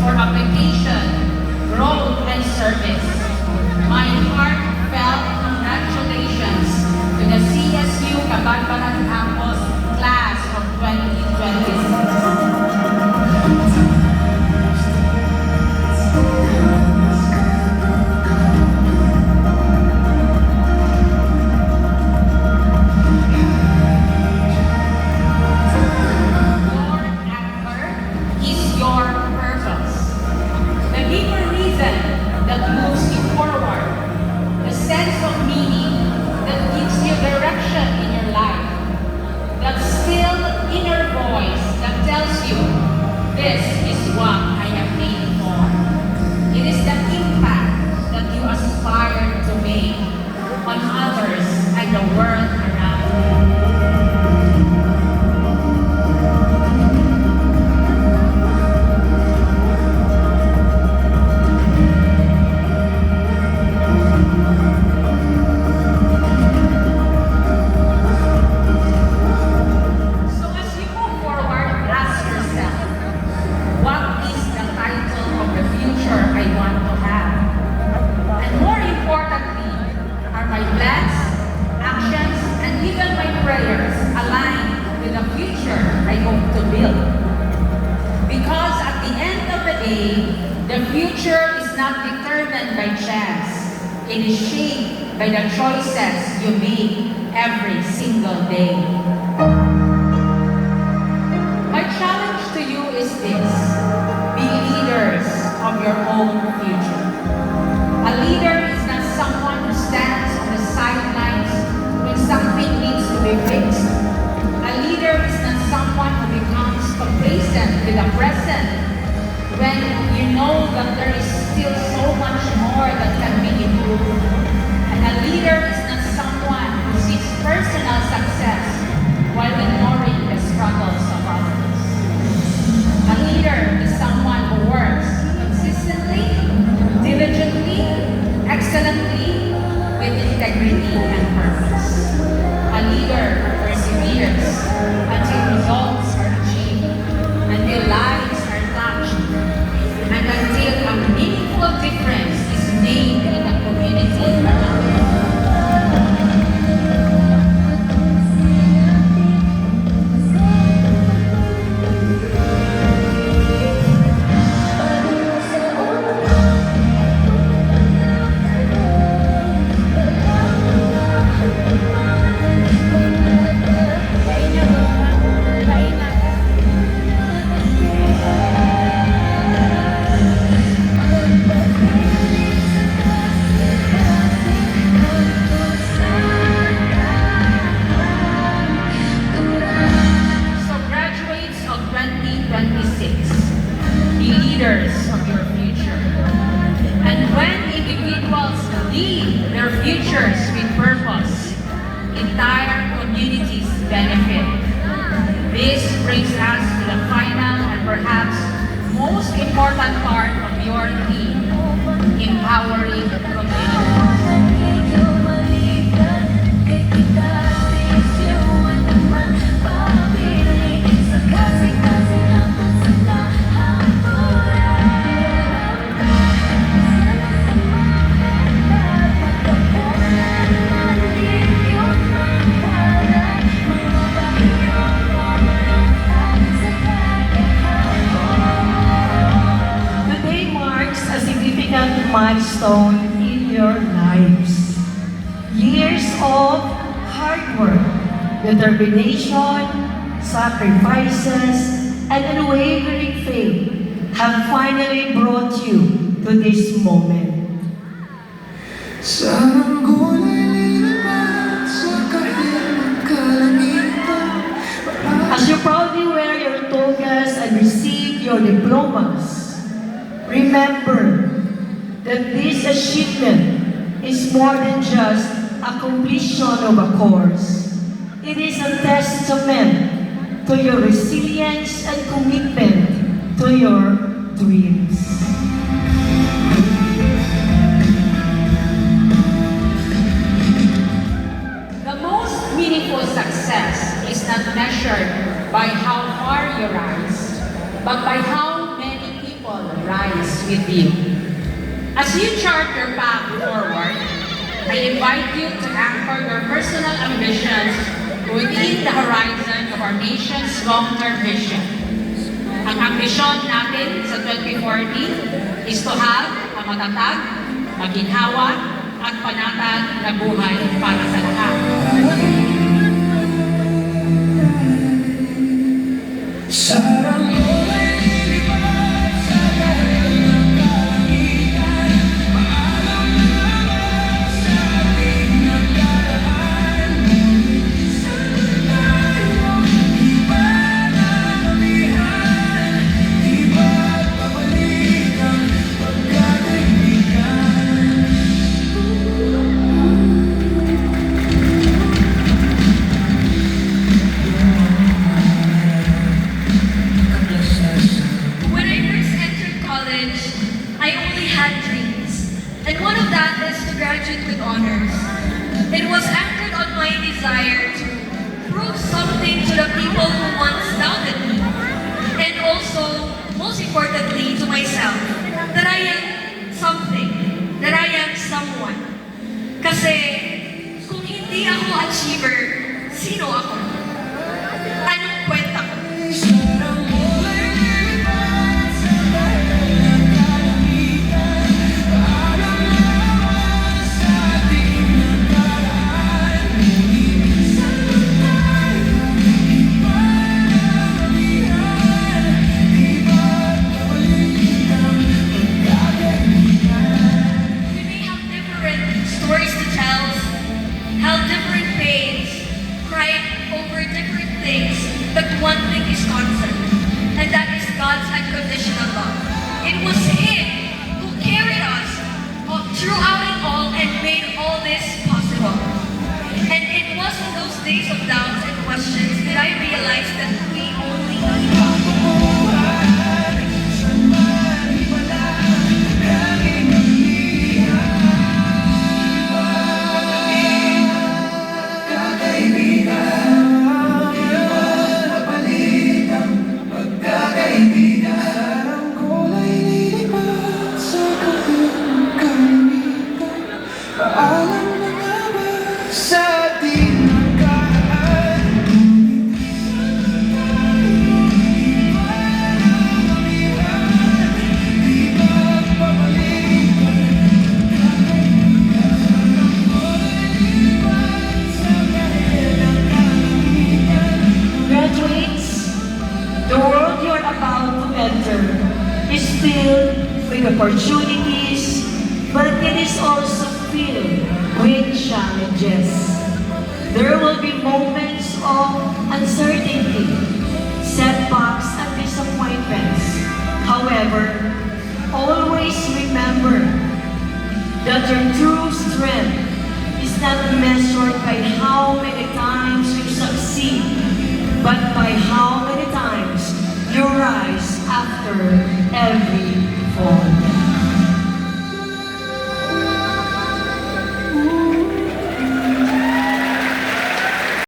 for application, growth, and service. My heartfelt congratulations to the CSU Cabanbaran Campus Class of 2026. This is what I am made for. It is the impact that you aspire to make on others and the world around you. The future is not determined by chance. It is shaped by the choices you make every single day. My challenge to you is this: be leaders of your own future. A leader is not someone who stands on the sidelines when something needs to be fixed. A leader is not someone who becomes complacent with the present when you know that there is still so much more that can be improved. And a leader is not someone who seeks personal success while ignoring the struggles of others. A leader is someone who works consistently, diligently, excellently, with integrity and purpose. A leader who perseveres until results are achieved, until lives are touched, and until a meaningful difference is made in the community around you. Of your future. And when individuals lead their futures with purpose, entire communities benefit. This brings us to the final and perhaps most important part of your theme: empowering communities. Milestone in your lives. Years of hard work, determination, sacrifices, and unwavering faith have finally brought you to this moment. As you proudly wear your togas and receive your diplomas, remember that this achievement is more than just a completion of a course. It is a testament to your resilience and commitment to your dreams. The most meaningful success is not measured by how far you rise, but by how many people rise with you. As you chart your path forward, I invite you to anchor your personal ambitions within the horizon of our nation's long-term vision. Ang ambisyon natin sa 2040 is to have a matatag, maginhawa, at panatag na buhay para sa lahat. I only had dreams, and one of that is to graduate with honors. It was anchored on my desire to prove something to the people who once doubted me, and also, most importantly, to myself, that I am something, that I am someone. Kasi, kung hindi ako achiever, sino ako? Anong kwenta ko? Stories to tell, held different pains, cried over different things, but one thing is constant, and that is God's unconditional love. It was Him who carried us throughout it all and made all this possible. And it was in those days of doubts and questions that I realized that we only need God. The world you're about to enter is filled with opportunities, but it is also filled with challenges. There will be moments of uncertainty, setbacks, and disappointments. However, always remember that your true strength is not measured by how many times you succeed, but by how many times you rise after every fall.